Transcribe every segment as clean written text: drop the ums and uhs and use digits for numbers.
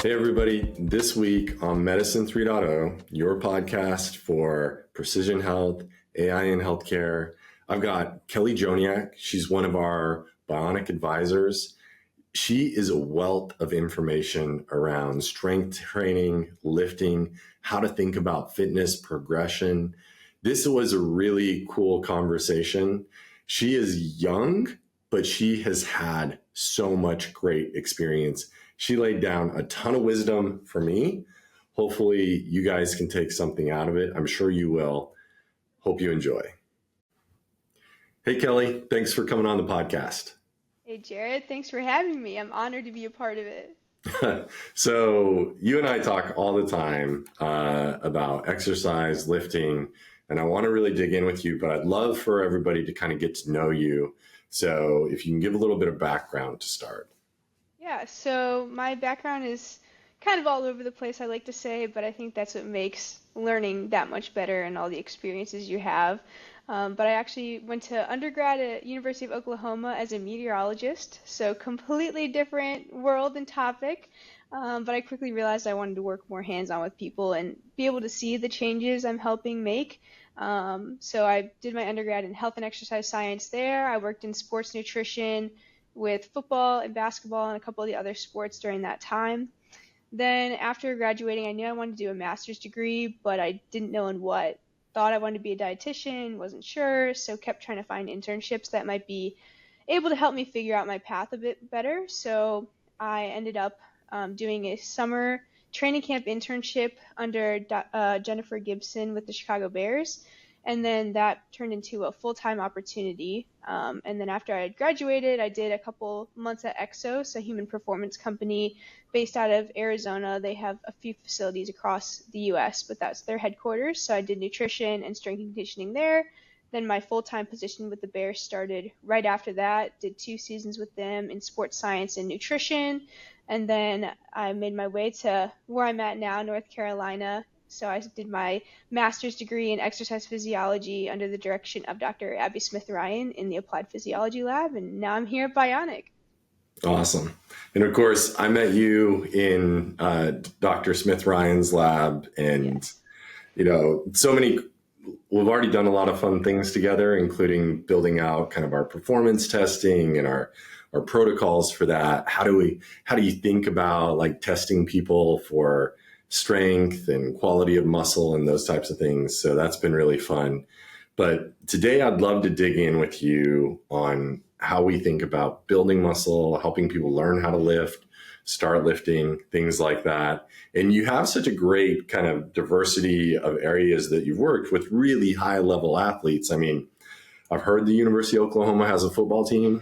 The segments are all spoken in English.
Hey, everybody. This week on Medicine 3.0, your podcast for precision health, AI in healthcare, I've got Kelly Joniak. She's one of our Bionic advisors. She is a wealth of information around strength training, lifting, how to think about fitness progression. This was a really cool conversation. She is young, but she has had so much great experience. She laid down a ton of wisdom for me. Hopefully, you guys can take something out of it. I'm sure you will. Hope you enjoy. Hey, Kelly, thanks for coming on the podcast. Hey, Jared, thanks for having me. I'm honored to be a part of it. So you and I talk all the time about exercise, lifting, and I want to really dig in with you, but I'd love for everybody to kind of get to know you. So if you can give a little bit of background to start. Yeah, so my background is kind of all over the place, I like to say, but I think that's what makes learning that much better and all the experiences you have. But I actually went to undergrad at University of Oklahoma as a meteorologist, so completely different world and topic. But I quickly realized I wanted to work more hands-on with people and be able to see the changes I'm helping make. So I did my undergrad in health and exercise science there. I worked in sports nutrition with football and basketball and a couple of the other sports during that time. Then after graduating, I knew I wanted to do a master's degree, but I didn't know in what. Thought I wanted to be a dietitian, wasn't sure, so kept trying to find internships that might be able to help me figure out my path a bit better. So I ended up doing a summer training camp internship under Jennifer Gibson with the Chicago Bears. And then that turned into a full-time opportunity. And then after I had graduated, I did a couple months at Exos, a human performance company based out of Arizona. They have a few facilities across the U.S., but that's their headquarters. So I did nutrition and strength and conditioning there. Then my full-time position with the Bears started right after that. Did 2 seasons with them in sports science and nutrition. And then I made my way to where I'm at now, North Carolina. So I did my master's degree in exercise physiology under the direction of Dr. Abby Smith-Ryan in the Applied Physiology Lab, and now I'm here at Bionic. Awesome. And of course, I met you in Dr. Smith-Ryan's lab, and so many. We've already done a lot of fun things together, including building out kind of our performance testing and our protocols for that. How do you think about like testing people for strength and quality of muscle and those types of things? So that's been really fun. But today I'd love to dig in with you on how we think about building muscle, helping people learn how to lift, start lifting, things like that. And you have such a great kind of diversity of areas that you've worked with really high level athletes. I mean, I've heard the University of Oklahoma has a football team.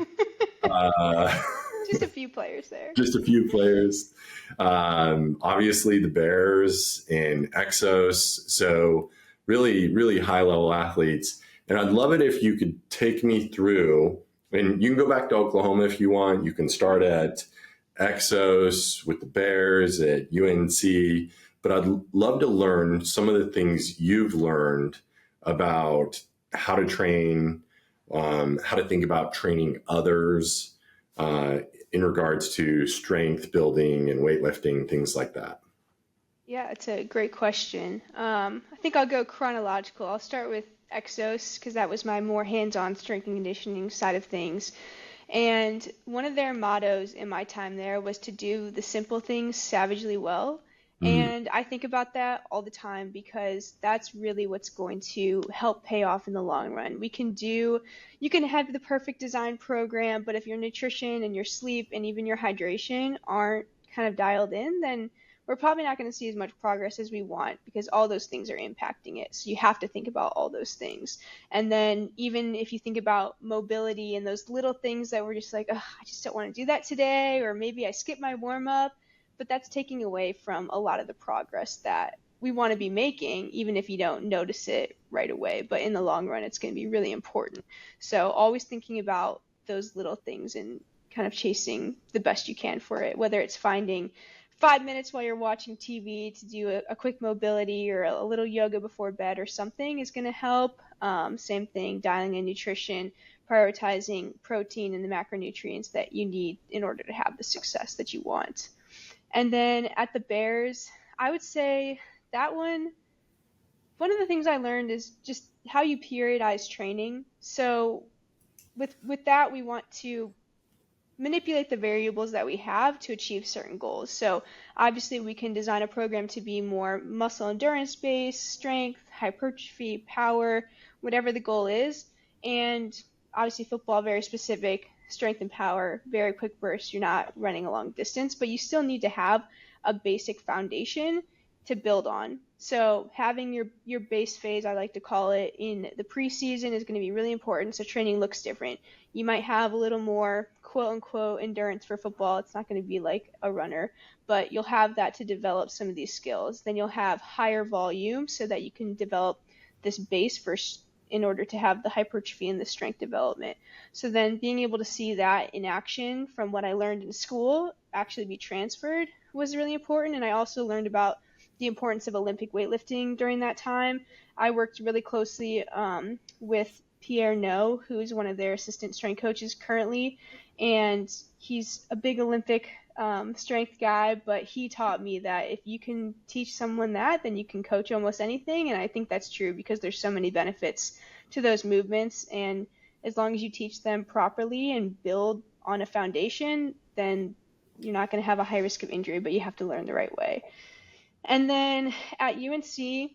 Just a few players there. Just a few players. Obviously the Bears and Exos. So really, really high level athletes. And I'd love it if you could take me through, and you can go back to Oklahoma if you want. You can start at Exos with the Bears at UNC, but I'd love to learn some of the things you've learned about how to train, how to think about training others, in regards to strength building and weightlifting, things like that. Yeah, it's a great question. I think I'll go chronological. I'll start with Exos because that was my more hands-on strength and conditioning side of things. And one of their mottos in my time there was to do the simple things savagely well. And I think about that all the time because that's really what's going to help pay off in the long run. You can have the perfect design program, but if your nutrition and your sleep and even your hydration aren't kind of dialed in, then we're probably not going to see as much progress as we want because all those things are impacting it. So you have to think about all those things. And then even if you think about mobility and those little things that we're just like, I just don't want to do that today, or maybe I skip my warm up, but that's taking away from a lot of the progress that we want to be making, even if you don't notice it right away. But in the long run, it's going to be really important. So always thinking about those little things and kind of chasing the best you can for it, whether it's finding 5 minutes while you're watching TV to do a quick mobility or a little yoga before bed or something is going to help. Same thing, dialing in nutrition, prioritizing protein and the macronutrients that you need in order to have the success that you want. And then at the Bears, I would say that one of the things I learned is just how you periodize training. So with that, we want to manipulate the variables that we have to achieve certain goals. So obviously we can design a program to be more muscle endurance based, strength, hypertrophy, power, whatever the goal is. And obviously football, very specific, strength and power, very quick bursts. You're not running a long distance, but you still need to have a basic foundation to build on. So having your base phase, I like to call it, in the preseason is going to be really important. So training looks different. You might have a little more quote unquote endurance for football. It's not going to be like a runner, but you'll have that to develop some of these skills. Then you'll have higher volume so that you can develop this base first in order to have the hypertrophy and the strength development. So then being able to see that in action from what I learned in school actually be transferred was really important. And I also learned about the importance of Olympic weightlifting during that time. I worked really closely with Pierre No, who's one of their assistant strength coaches currently, and he's a big Olympic strength guy, but he taught me that if you can teach someone that, then you can coach almost anything, and I think that's true because there's so many benefits to those movements, and as long as you teach them properly and build on a foundation, then you're not going to have a high risk of injury, but you have to learn the right way. And then at UNC,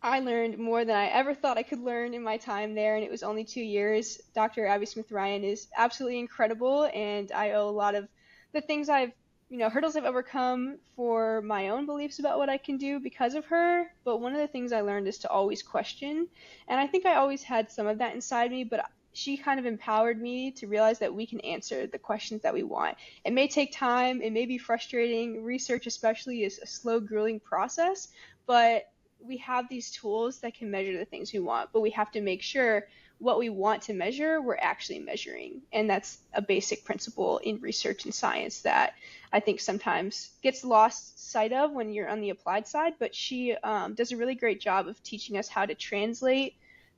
I learned more than I ever thought I could learn in my time there, and it was only 2 years. Dr. Abby Smith-Ryan is absolutely incredible, and I owe a lot of the things hurdles I've overcome for my own beliefs about what I can do because of her. But one of the things I learned is to always question, and I think I always had some of that inside me, but she kind of empowered me to realize that we can answer the questions that we want. It may take time, it may be frustrating. Research especially is a slow, grueling process, but we have these tools that can measure the things we want, but we have to make sure what we want to measure, we're actually measuring. And that's a basic principle in research and science that I think sometimes gets lost sight of when you're on the applied side, but she does a really great job of teaching us how to translate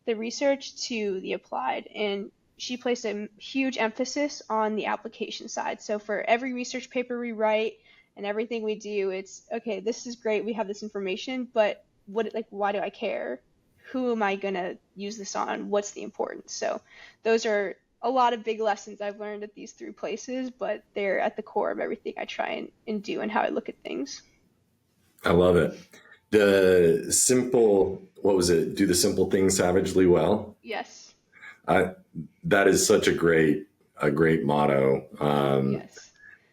the research to the applied. And she placed a huge emphasis on the application side. So for every research paper we write and everything we do, it's okay, this is great, we have this information, but why do I care? Who am I gonna use this on? What's the importance? So those are a lot of big lessons I've learned at these 3 places, but they're at the core of everything I try and do and how I look at things. I love it. The simple, what was it? Do the simple things savagely well. Yes. I, that is such a great motto. Yes.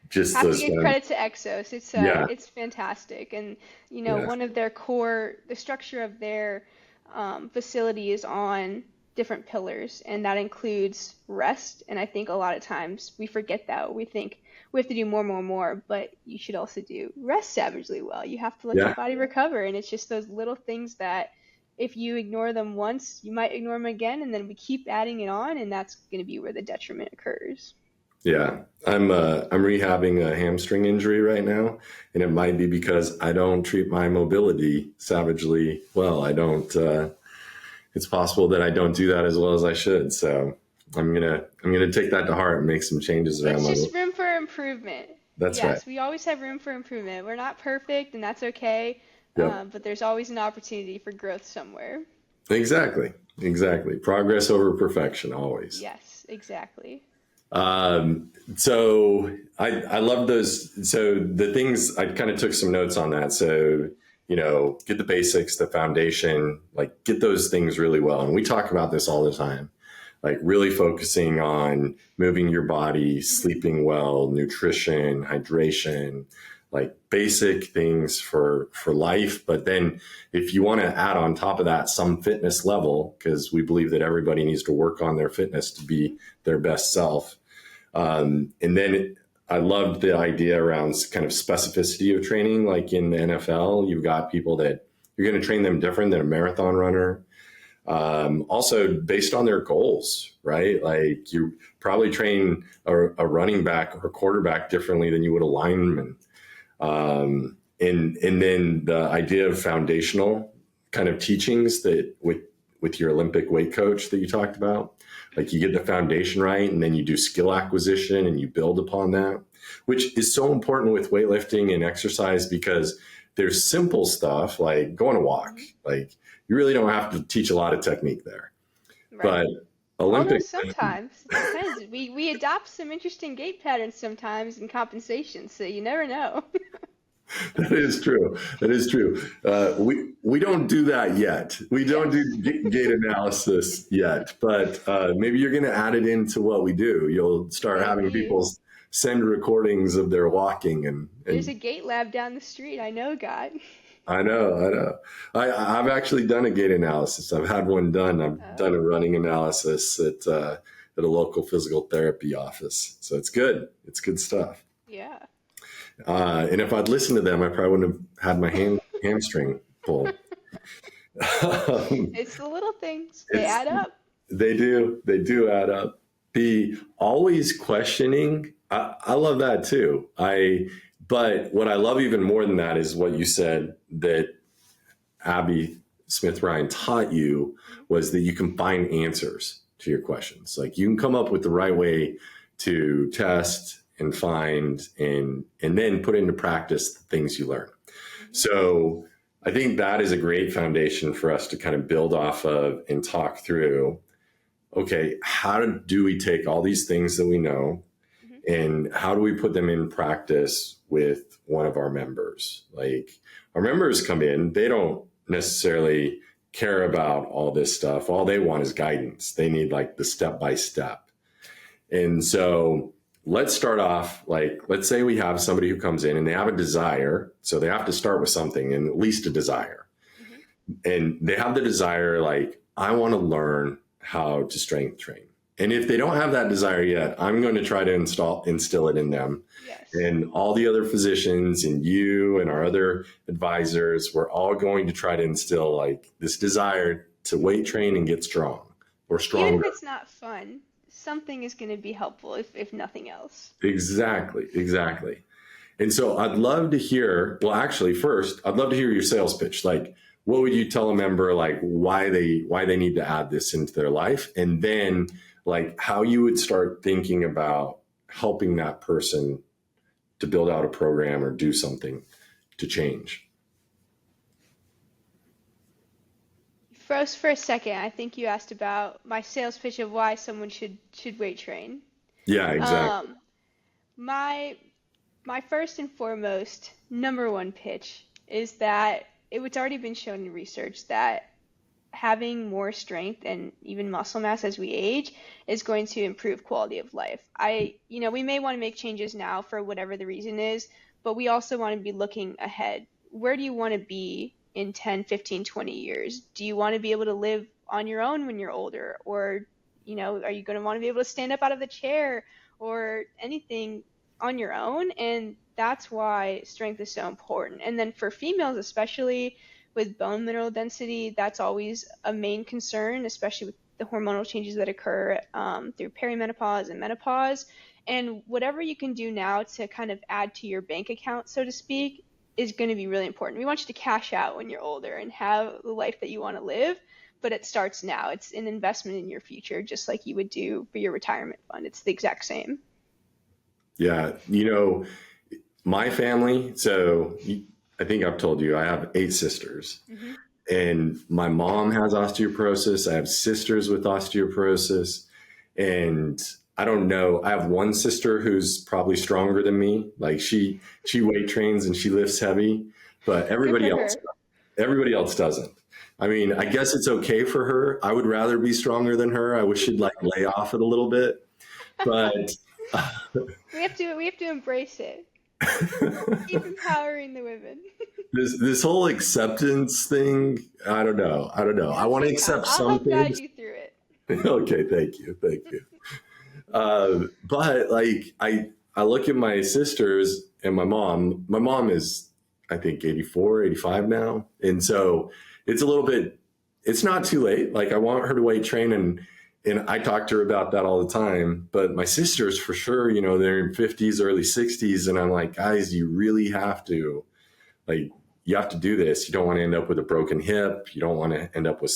Just Have to those, give credit to Exos. yeah, It's fantastic, and yeah, one of their core, the structure of their facility is on different pillars, and that includes rest. And I think a lot of times we forget that. We think we have to do more, but you should also do rest savagely well. You have to let your yeah. body recover, and it's just those little things that if you ignore them once, you might ignore them again, and then we keep adding it on, and that's going to be where the detriment occurs. Yeah, I'm rehabbing a hamstring injury right now, and it might be because I don't treat my mobility savagely well. I don't. It's possible that I don't do that as well as I should. So I'm gonna take that to heart and make some changes around It's my. just room for improvement. That's right. Yes, we always have room for improvement. We're not perfect, and that's okay, Yep. but there's always an opportunity for growth somewhere. Exactly. Exactly. Progress over perfection, always. Yes, exactly. So I love those. So the things I kind of took some notes on that. So, get the basics, the foundation, like get those things really well. And we talk about this all the time, like really focusing on moving your body, sleeping well, nutrition, hydration, like basic things for life. But then if you want to add on top of that some fitness level, because we believe that everybody needs to work on their fitness to be their best self. And then I loved the idea around kind of specificity of training. Like in the NFL, you've got people that you're going to train them different than a marathon runner. Also based on their goals, right? Like you probably train a running back or a quarterback differently than you would a lineman. And then the idea of foundational kind of teachings that with with your Olympic weight coach that you talked about. Like you get the foundation right, and then you do skill acquisition and you build upon that, which is so important with weightlifting and exercise, because there's simple stuff like going a walk. Like you really don't have to teach a lot of technique there. Right. But Although Olympic, sometimes it depends. We adopt some interesting gait patterns sometimes in compensation, so you never know. that is true. That is true. We don't do that yet. We don't Yes. do gait analysis yet, but maybe you're going to add it into what we do. You'll start having Maybe. people send recordings of their walking, There's a and gait lab down the street. I know, God. I know, I know. I've actually done a gait analysis. I've had one done. I've done a Oh, running analysis at a local physical therapy office. So it's good. It's good stuff. yeah. And if I'd listened to them, I probably wouldn't have had my hamstring pulled. Um, It's the little things. They it's add up. they do add up. The always questioning, I love that too. But what I love even more than that is what you said that Abby Smith Ryan taught you, was that you can find answers to your questions. Like you can come up with the right way to test and find and then put into practice the things you learn. Mhm. So I think that is a great foundation for us to kind of build off of and talk through. Okay, how do we take all these things that we know Mhm. and how do we put them in practice with one of our members? Like our members come in, they don't necessarily care about all this stuff. All they want is guidance. They need like the step by step. And so let's start off, like, let's say we have somebody who comes in and they have a desire. So they have to start with something, and at least a desire. Mhm. And they have the desire, like, I want to learn how to strength train. And if they don't have that desire yet, I'm going to try to instill it in them. Yes. And all the other physicians and you and our other advisors, we're all going to try to instill like this desire to weight train and get strong or Even if stronger. it's not fun, something is going to be helpful if nothing else. Exactly, exactly. And so I'd love to hear, well, actually, first, I'd love to hear your sales pitch. Like, what would you tell a member, like why they need to add this into their life? And then like how you would start thinking about helping that person to build out a program or do something to change. First, for a second, I think you asked about my sales pitch of why someone should weight train. Yeah, exactly. Um, my my first and foremost number one pitch is that it's already been shown in research that having more strength and even muscle mass as we age is going to improve quality of life. We may want to make changes now for whatever the reason is, but we also want to be looking ahead. Where do you want to be in 10, 15, 20 years? Do you want to be able to live on your own when you're older? Or, are you going to want to be able to stand up out of the chair or anything on your own? And that's why strength is so important. And then for females, especially, with bone mineral density, that's always a main concern, especially with the hormonal changes that occur through perimenopause and menopause. And whatever you can do now to kind of add to your bank account, so to speak, is going to be really important. We want you to cash out when you're older and have the life that you want to live, but it starts now. It's an investment in your future, just like you would do for your retirement fund. It's the exact same. Yeah. My family, so I think I've told you, I have 8 sisters. Hmm. And my mom has osteoporosis. I have sisters with osteoporosis. And I don't know. I have one sister who's probably stronger than me. Like she weight trains and she lifts heavy, but Good everybody for else her. everybody else doesn't. I mean, I guess it's okay for her. I would rather be stronger than her. I wish she'd like lay off it a little bit. But We have to embrace it. Keep empowering the women. this whole acceptance thing, I don't know. I That's want to okay. accept I'll some help guide things. you through it. Okay, thank you. Thank you. But like I look at my sisters and my mom. My mom is, I think, 84, 85 now. And so it's a little bit, it's not too late. Like I want her to weight train, and I talk to her about that all the time. But my sisters for sure, they're in 50s, early 60s. And I'm like, guys, you really have to, like, you have to do this. You don't want to end up with a broken hip. You don't want to end up with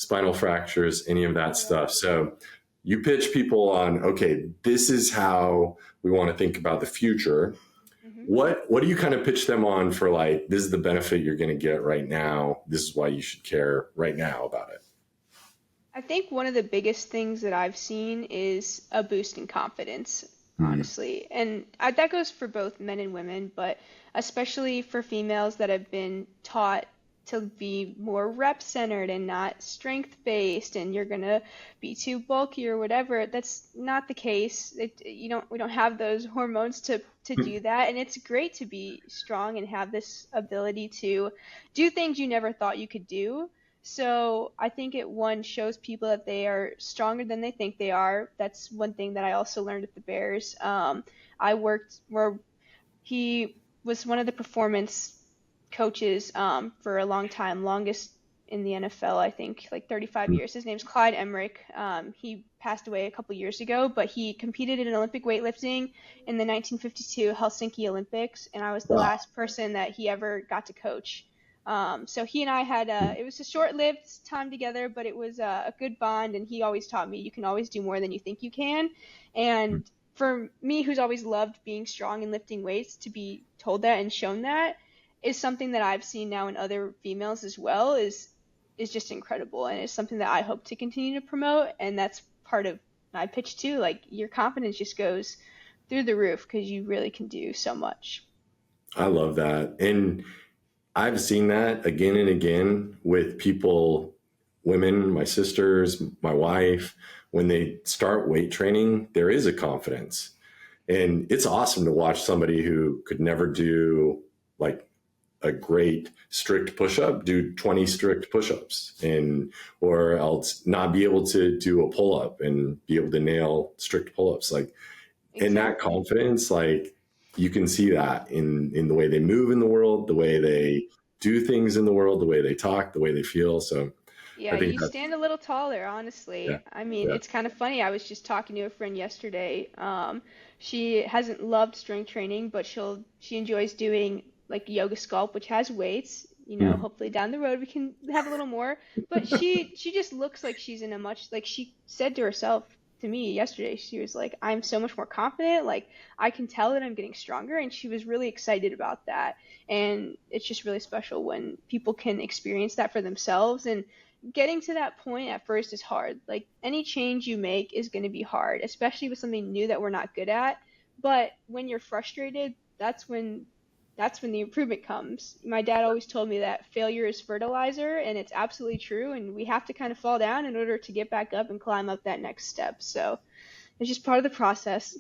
spinal fractures, any of that stuff. So you pitch people on, okay, this is how we want to think about the future. Hmm. What do you kind of pitch them on for, like, this is the benefit you're going to get right now. This is why you should care right now about it. I think one of the biggest things that I've seen is a boost in confidence, Mm. honestly. And that goes for both men and women, but especially for females that have been taught to be more rep centered and not strength based, and you're gonna be too bulky or whatever. That's not the case. We don't have those hormones to do that, and it's great to be strong and have this ability to do things you never thought you could do. So I think it one shows people that they are stronger than they think they are. That's one thing that I also learned at the Bears. I worked where he was one of the performance coaches for a long time, longest in the NFL, I think, like 35 years. His name's Clyde Emmerich. He passed away a couple years ago, but he competed in Olympic weightlifting in the 1952 Helsinki Olympics, and I was the Wow. last person that he ever got to coach. So he and I had it was a short-lived time together, but it was a good bond, and he always taught me you can always do more than you think you can. And for me, who's always loved being strong and lifting weights, to be told that and shown that is something that I've seen now in other females as well is just incredible, and it's something that I hope to continue to promote. And that's part of my pitch too. Like, your confidence just goes through the roof because you really can do so much. I love that. And I've seen that again and again with people, women, my sisters, my wife, when they start weight training, there is a confidence. And it's awesome to watch somebody who could never do, like, a great strict push-up do 20 strict push-ups, and or else not be able to do a pull-up and be able to nail strict pull-ups. Like, in that Exactly. confidence, like, you can see that in the way they move in the world, the way they do things in the world, the way they talk, the way they feel. So Yeah, I think you that's, stand a little taller, yeah, honestly. I mean, yeah. it's kind of funny. I was just talking to a friend yesterday. She hasn't loved strength training, but she enjoys doing like yoga sculpt, which has weights. Hmm. Hopefully down the road we can have a little more. But she just looks like she's in a much, like she said to herself to me yesterday, she was like, I'm so much more confident. Like, I can tell that I'm getting stronger, and she was really excited about that. And it's just really special when people can experience that for themselves. And getting to that point at first is hard. Like, any change you make is going to be hard, especially with something new that we're not good at. But when you're frustrated, that's when the improvement comes. My dad always told me that failure is fertilizer, and it's absolutely true. And we have to kind of fall down in order to get back up and climb up that next step. So it's just part of the process.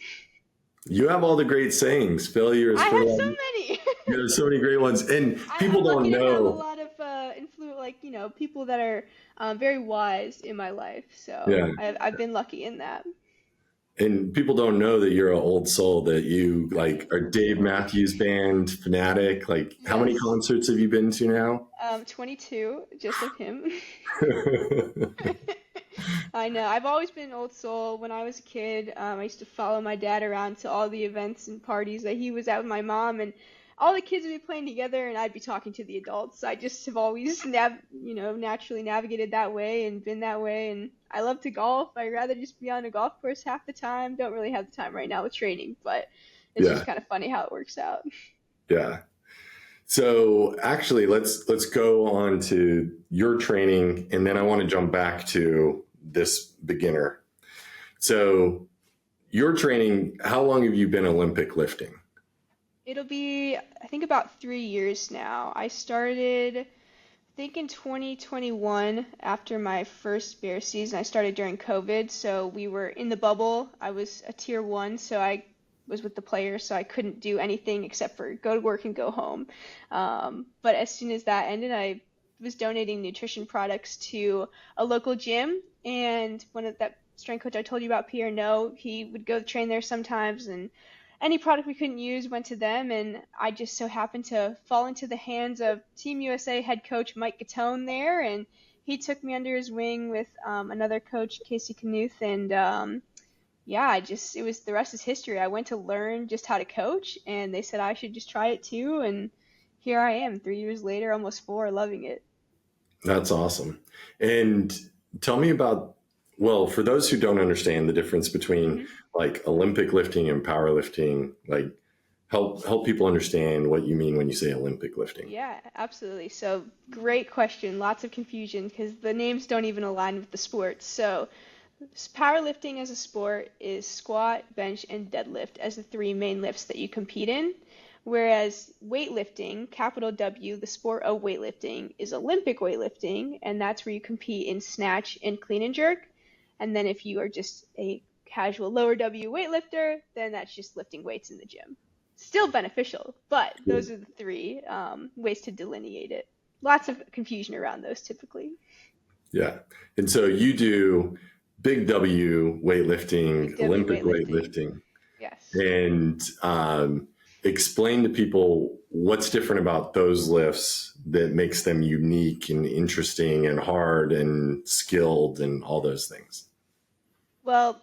You have all the great sayings. Failure is I have so fertile. many. There's so many great ones, and people I'm lucky don't to have a know. lot of like, people that are very wise in my life. So Yeah. I've been lucky in that. And people don't know that you're an old soul, that you, like, are Dave Matthews Band fanatic. Like, how many Yes. concerts have you been to now? 22, just of him. I know. I've always been an old soul. When I was a kid, I used to follow my dad around to all the events and parties that he was at with my mom, and all the kids would be playing together, and I'd be talking to the adults. I just have always naturally navigated that way and been that way. And I love to golf. I'd rather just be on a golf course half the time. Don't really have the time right now with training, but it's just Yeah, kind of funny how it works out. yeah. So actually, let's go on to your training, and then I want to jump back to this beginner. So your training, how long have you been Olympic lifting? It'll be, I think, about 3 years now. I started, I think, in 2021 after my first bear season. I started during COVID, so we were in the bubble. I was a tier one, so I was with the players, so I couldn't do anything except for go to work and go home. But as soon as that ended, I was donating nutrition products to a local gym, and one of that strength coach I told you about, Pierre, no, he would go train there sometimes, and any product we couldn't use went to them. And I just so happened to fall into the hands of Team USA head coach Mike Gattone there, and he took me under his wing with another coach, Casey Knuth, and yeah, it was, the rest is history. I went to learn just how to coach, and they said I should just try it too, and here I am, 3 years later, almost four, loving it. That's awesome. And tell me about, well, for those who don't understand the difference between Mhm. like Olympic lifting and powerlifting, like help people understand what you mean when you say Olympic lifting. Yeah, absolutely. So, great question. Lots of confusion because the names don't even align with the sports. So, powerlifting as a sport is squat, bench, and deadlift as the three main lifts that you compete in. Whereas weightlifting, capital W, the sport of weightlifting, is Olympic weightlifting, and that's where you compete in snatch and clean and jerk. And then if you are just a casual lower W weightlifter, then that's just lifting weights in the gym. Still beneficial, but those are the three ways to delineate it. Lots of confusion around those typically. Yeah. And so you do big W Big weightlifting, W Olympic weightlifting. weightlifting, Yes. and explain to people what's different about those lifts that makes them unique and interesting and hard and skilled and all those things. Well,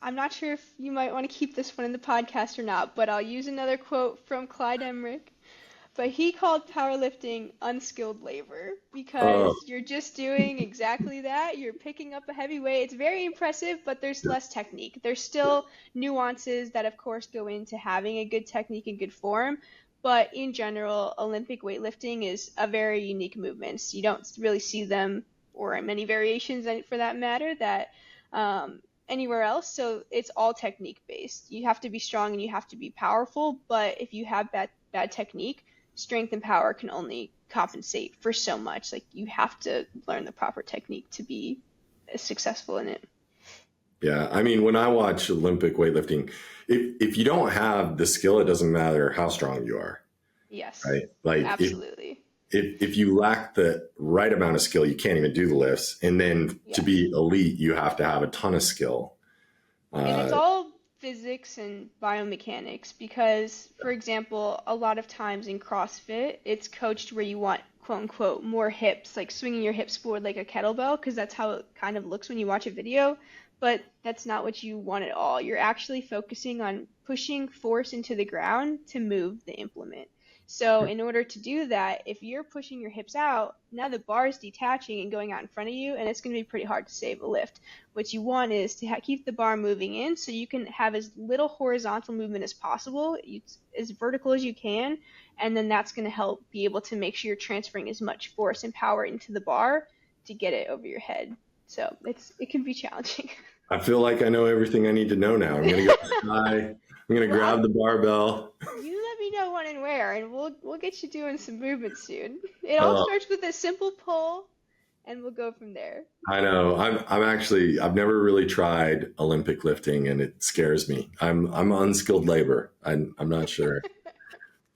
I'm not sure if you might want to keep this one in the podcast or not, but I'll use another quote from Clyde Emmerich. But he called powerlifting unskilled labor Oh, because you're just doing exactly that. You're picking up a heavy weight. It's very impressive, but there's less technique. There's still nuances that, of course, go into having a good technique and good form. But in general, Olympic weightlifting is a very unique movement. So you don't really see them, or many variations for that matter, that anywhere else. So it's all technique based. You have to be strong and you have to be powerful, but if you have bad technique, strength and power can only compensate for so much. Like you have to learn the proper technique to be successful in it. yeah. I mean, when I watch Olympic weightlifting, if you don't have the skill, it doesn't matter how strong you are, Yes, right? Like absolutely. if you lack the right amount of skill, you can't even do the lifts. And then to Yes. be elite, you have to have a ton of skill. And it's Uh, all physics and biomechanics because, for example, a lot of times in CrossFit, it's coached where you want quote unquote more hips, like swinging your hips forward like a kettlebell, because that's how it kind of looks when you watch a video. But that's not what you want at all. You're actually focusing on pushing force into the ground to move the implement. So, in order to do that, if you're pushing your hips out, now the bar is detaching and going out in front of you, and it's going to be pretty hard to save a lift. What you want is to keep the bar moving in so you can have as little horizontal movement as possible, as vertical as you can, and then that's going to help be able to make sure you're transferring as much force and power into the bar to get it over your head. So it can be challenging. I feel like I know everything I need to know now. I'm going to go try. I'm going to Well, grab the barbell. you let me know when and where, and we'll get you doing some movement soon. It all Uh, starts with a simple pull, and we'll go from there. I know. I'm actually. I've never really tried Olympic lifting, and it scares me. I'm unskilled labor. I'm not sure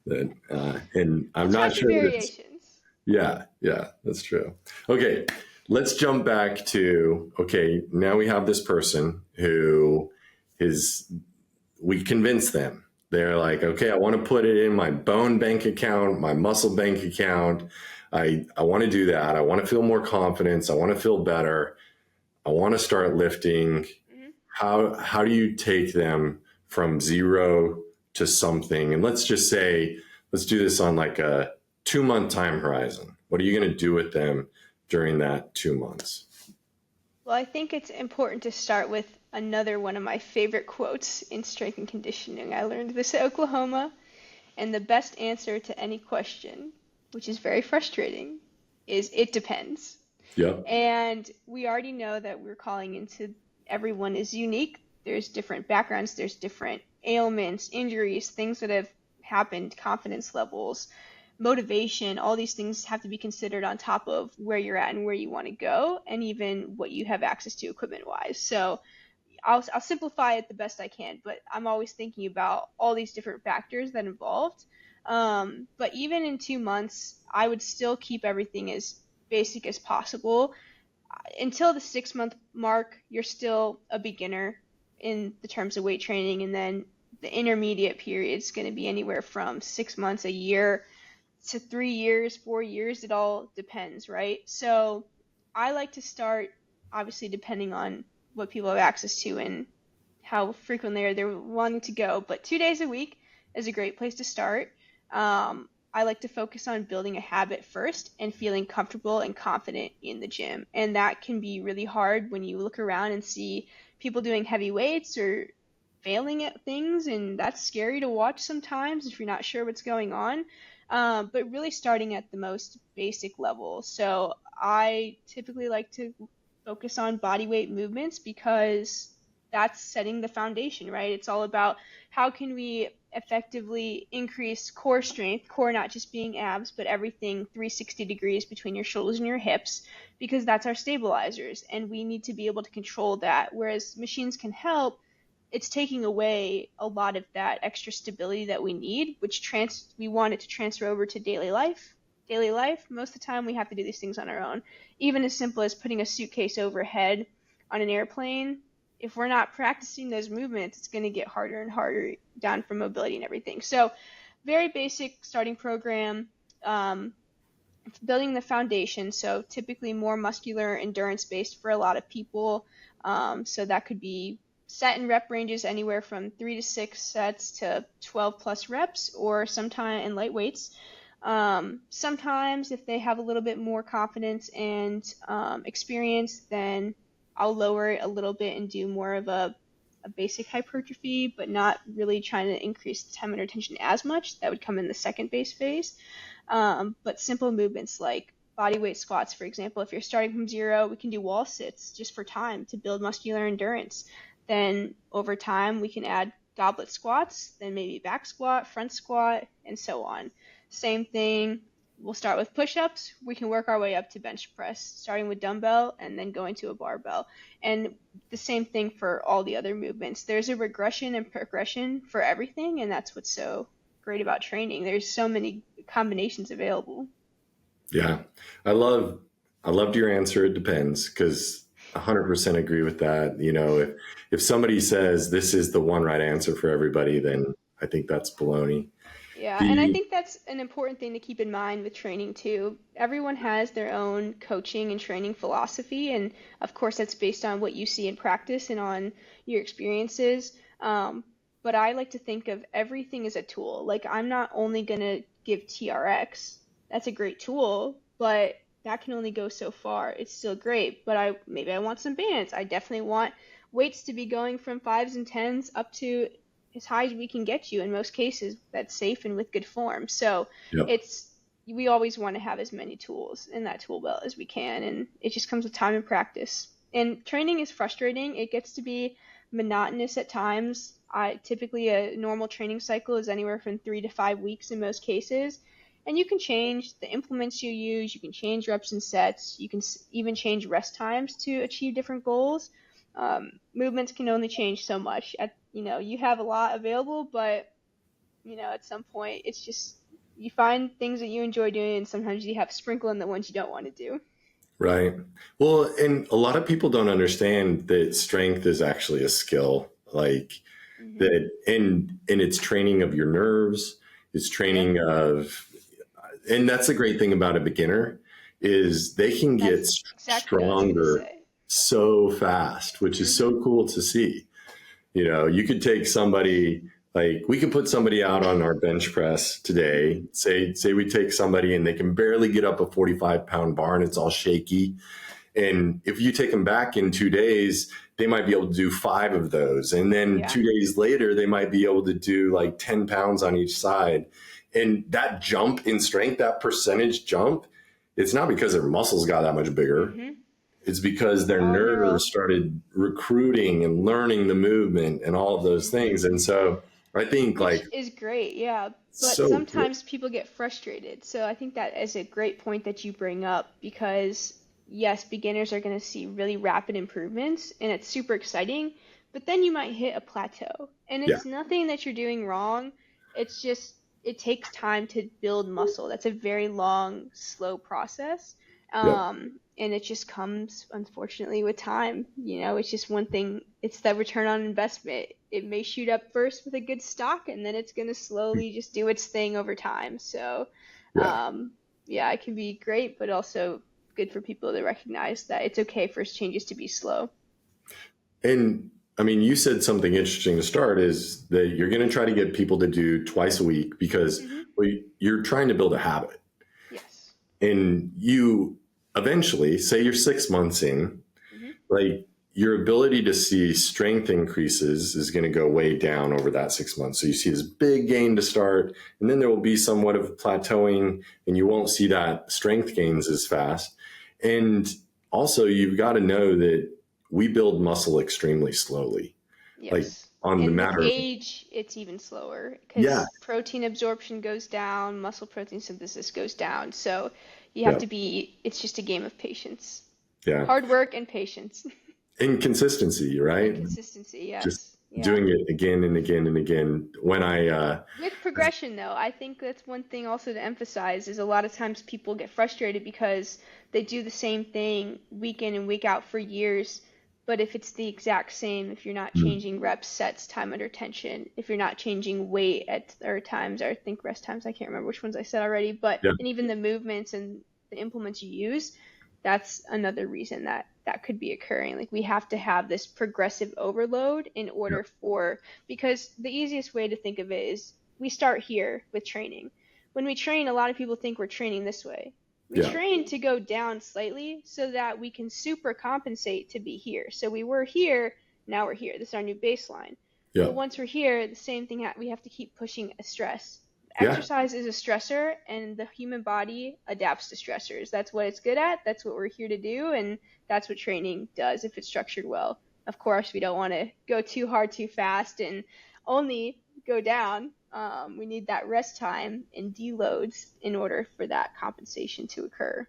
that, and We'll I'm try not some sure that it's. variations. Yeah, yeah, that's true. Okay, let's jump back to okay. Now we have this person who is. We convince them. They're like, okay, I want to put it in my bone bank account, my muscle bank account. I want to do that. I want to feel more confidence. I want to feel better. I want to start lifting. Mhm. How do you take them from zero to something? And let's just say, let's do this on like a 2 month time horizon. What are you going to do with them during that 2 months? Well, I think it's important to start with another one of my favorite quotes in strength and conditioning. I learned this at Oklahoma, and the best answer to any question, which is very frustrating, is it depends. Yep. And we already know that we're calling into everyone is unique. There's different backgrounds, there's different ailments, injuries, things that have happened, confidence levels, motivation, all these things have to be considered on top of where you're at and where you want to go, and even what you have access to equipment wise. So I'll simplify it the best I can, but I'm always thinking about all these different factors that involved. But even in 2 months, I would still keep everything as basic as possible. Until the 6 month mark, you're still a beginner in the terms of weight training, and then the intermediate period is going to be anywhere from 6 months, a year, to 3 years, 4 years. It all depends, right? So I like to start, obviously, depending on what people have access to and how frequently they're wanting to go. But 2 days a week is a great place to start. I like to focus on building a habit first and feeling comfortable and confident in the gym. And that can be really hard when you look around and see people doing heavy weights or failing at things, and that's scary to watch sometimes if you're not sure what's going on. But really starting at the most basic level. So I typically like to focus on body weight movements because that's setting the foundation, right? It's all about how can we effectively increase core strength, core not just being abs, but everything 360 degrees between your shoulders and your hips, because that's our stabilizers, and we need to be able to control that. Whereas machines can help, it's taking away a lot of that extra stability that we need, which we want it to transfer over to daily life. Daily life, most of the time we have to do these things on our own. Even as simple as putting a suitcase overhead on an airplane, if we're not practicing those movements, it's going to get harder and harder down for mobility and everything. So very basic starting program, building the foundation. So typically more muscular endurance based for a lot of people. So that could be set and rep ranges anywhere from 3 to 6 sets to 12 plus reps, or sometimes in light weights. Sometimes if they have a little bit more confidence and experience, then I'll lower it a little bit and do more of a basic hypertrophy, but not really trying to increase the time under tension as much. That would come in the second base phase. But simple movements like body weight squats, for example, if you're starting from zero, we can do wall sits just for time to build muscular endurance. Then over time, we can add goblet squats, then maybe back squat, front squat, and so on. Same thing, we'll start with push-ups. We can work our way up to bench press, starting with dumbbell and then going to a barbell. And the same thing for all the other movements. There's a regression and progression for everything, and that's what's so great about training. There's so many combinations available. Yeah. I loved your answer. It depends, because 100% agree with that. If somebody says this is the one right answer for everybody, then I think that's baloney. Yeah, and I The think that's an important thing to keep in mind with training too. Everyone has their own coaching and training philosophy, and of course that's based on what you see in practice and on your experiences. But I like to think of everything as a tool. Like I'm not only gonna give TRX, that's a great tool, but that can only go so far. It's still great, but maybe I want some bands. I definitely want weights to be going from fives and tens up to as high as we can get you in most cases that's safe and with good form. So Yep. it's we always want to have as many tools in that tool belt as we can, and it just comes with time and practice. And training is frustrating. It gets to be monotonous at times. Typically a normal training cycle is anywhere from 3 to 5 weeks in most cases. And you can change the implements you use, you can change reps and sets, you can even change rest times to achieve different goals. Movements can only change so much. You have a lot available, but at some point it's just you find things that you enjoy doing, and sometimes you have to sprinkle in the ones you don't want to do. Right. Well, and a lot of people don't understand that strength is actually a skill. Like Hmm. that, and it's training of your nerves, it's Yep, training of, and that's the great thing about a beginner is they can get that's exactly what I was gonna stronger say. so fast, which is Hmm. so cool to see. You could take somebody, like we could put somebody out on our bench press today. Say we take somebody and they can barely get up a 45-pound bar and it's all shaky. And if you take them back in 2 days, they might be able to do 5 of those. And then Yeah. 2 days later, they might be able to do like 10 pounds on each side. And that jump in strength, that percentage jump, it's not because their muscles got that much bigger. Hmm. It's because their All nerves neural. started recruiting and learning the movement and all of those Hmm. things. And so I think Which like is great, yeah. But so cool. sometimes people get frustrated. So I think that is a great point that you bring up because, yes, beginners are going to see really rapid improvements and it's super exciting, but then you might hit a plateau. And Yeah. it's nothing that you're doing wrong. It's just, it takes time to build muscle. That's a very long, slow process. Yep. And it just comes, unfortunately, with time. It's just one thing, it's the return on investment. It may shoot up first with a good stock, and then it's going to slowly just do its thing over time. So, Yeah. um, yeah, it can be great, but also good for people to recognize that it's okay for changes to be slow. And I mean, you said something interesting to start is that you're going to try to get people to do twice a week because Hmm. Well, you're trying to build a habit, Yes. and you eventually, say you're 6 months in, Hmm. like your ability to see strength increases is going to go way down over that 6 months. So you see this big gain to start, and then there will be somewhat of plateauing, and you won't see that strength gains as fast. And also, you've got to know that we build muscle extremely slowly, like Yes. on the And with matter of, age, it's even slower yeah, because protein absorption goes down, muscle protein synthesis goes down. So you have yeah, to be, it's just a game of patience. yeah. Hard work and patience. And consistency, And right? consistency, Just yes. Yeah. doing it again and again and again. When With progression, though, I think that's one thing also to emphasize is a lot of times people get frustrated because they do the same thing week in and week out for years. But if it's the exact same, if you're not mm, changing reps, sets, time under tension, if you're not changing weight at or times, or I think rest times, I can't remember which ones I said already, but yeah, and even the movements and the implements you use, that's another reason that that could be occurring. Like we have to have this progressive overload in yeah, order for because the easiest way to think of it is we start here with training. When we train, a lot of people think we're training this way. We yeah, train to go down slightly so that we can super compensate to be here. So we were here, now we're here. This is our new baseline. yeah, But once we're here, the same thing, we have to keep pushing a stress. yeah, Exercise is a stressor, and the human body adapts to stressors. That's what it's good at. That's what we're here to do, and that's what training does if it's structured well. Of course, we don't want to go too hard too fast and only go down. We need that rest time and deloads in order for that compensation to occur.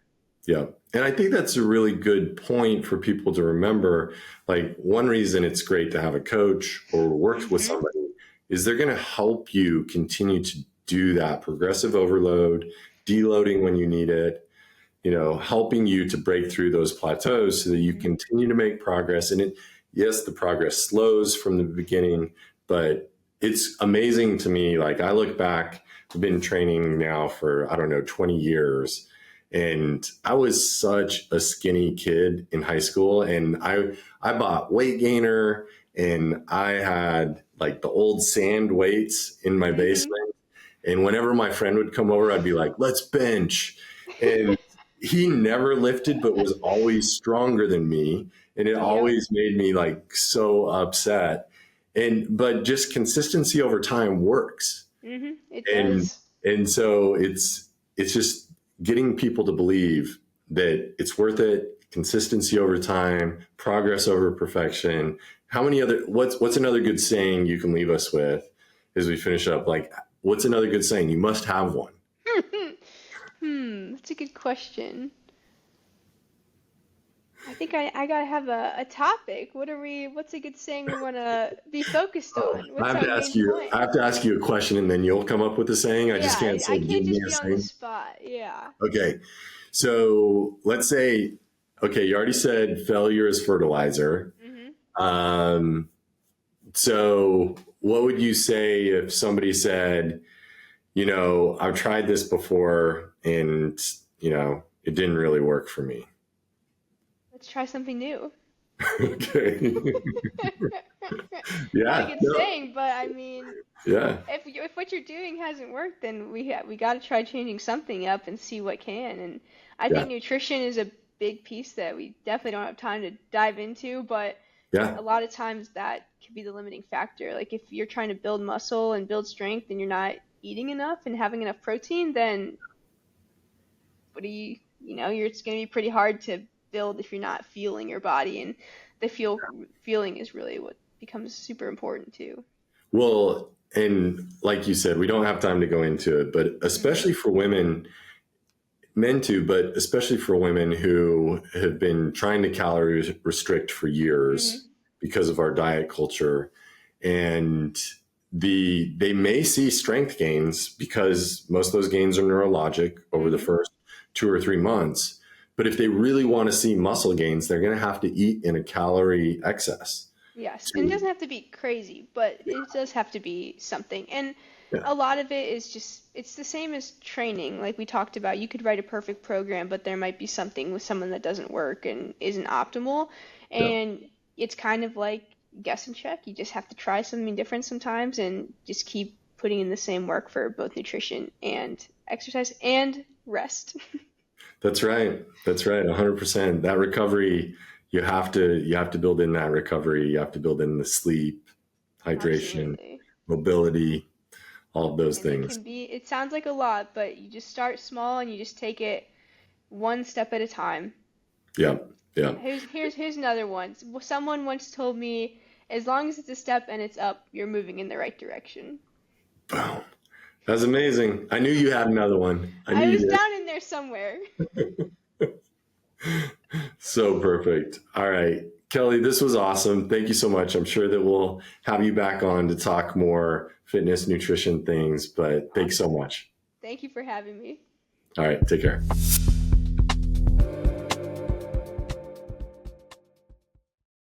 yeah. And I think that's a really good point for people to remember. Like one reason it's great to have a coach or work with Hmm. somebody is they're going to help you continue to do that progressive overload, deloading when you need it, helping you to break through those plateaus so that you Hmm. continue to make progress. And yes, the progress slows from the beginning, but it's amazing to me. Like I look back, I've been training now for, I don't know, 20 years. And I was such a skinny kid in high school. And I bought weight gainer and I had like the old sand weights in my Hmm. basement. And whenever my friend would come over, I'd be like, let's bench. And he never lifted, but was always stronger than me. And it Yep. always made me like so upset. But just consistency over time works. It And, does. and so it's just getting people to believe that it's worth it. Consistency over time, progress over perfection. What's another good saying you can leave us with as we finish up? Like, what's another good saying? You must have one. That's a good question. I think I gotta have a topic. What's a good saying we wanna be focused Oh, on? What's our main I point? have to ask you a question and then you'll come up with a saying. I Yeah, just can't say, I give can't me just a be on the saying. spot. Yeah. Okay. So let's say, okay, you already said failure is fertilizer. Hmm. Um, so what would you say if somebody said, I've tried this before and, it didn't really work for me? Let's try something new. Okay. Not a Yeah. good No. saying, but I mean, Yeah. if what you're doing hasn't worked, then we got to try changing something up and see what can. And I Yeah. think nutrition is a big piece that we definitely don't have time to dive into, but Yeah. a lot of times that could be the limiting factor. Like if you're trying to build muscle and build strength and you're not eating enough and having enough protein, then what do it's going to be pretty hard to build if you're not feeling your body, and the feeling is really what becomes super important too. Well, and like you said, we don't have time to go into it, but Hmm. especially for women, men too, but especially for women who have been trying to calorie restrict for years Hmm. because of our diet culture. And they may see strength gains because most of those gains are neurologic over the Hmm. first 2 or 3 months. But if they really want to see muscle gains, they're going to have to eat in a calorie excess. Yes, and it To, doesn't have to be crazy, but it does have to be something. And yeah, a lot of it is just, it's the same as training. Like we talked about, you could write a perfect program, but there might be something with someone that doesn't work and isn't optimal. yeah, And it's kind of like guess and check. You just have to try something different sometimes and just keep putting in the same work for both nutrition and exercise and rest. That's right. That's right. 100%. That recovery, you have to build in that recovery. You have to build in the sleep, hydration, Absolutely. mobility, all of those And things. it sounds like a lot, but you just start small and you just take it one step at a time. Yeah. Yeah. Here's another one. Someone once told me, as long as it's a step and it's up, you're moving in the right direction. Boom. That's amazing. I knew you had another one. I knew I you was did. down in there somewhere. So perfect. All right. Kelly, this was awesome. Thank you so much. I'm sure that we'll have you back on to talk more fitness, nutrition things, but thanks so Awesome. much. Thank you for having me. All right. Take care.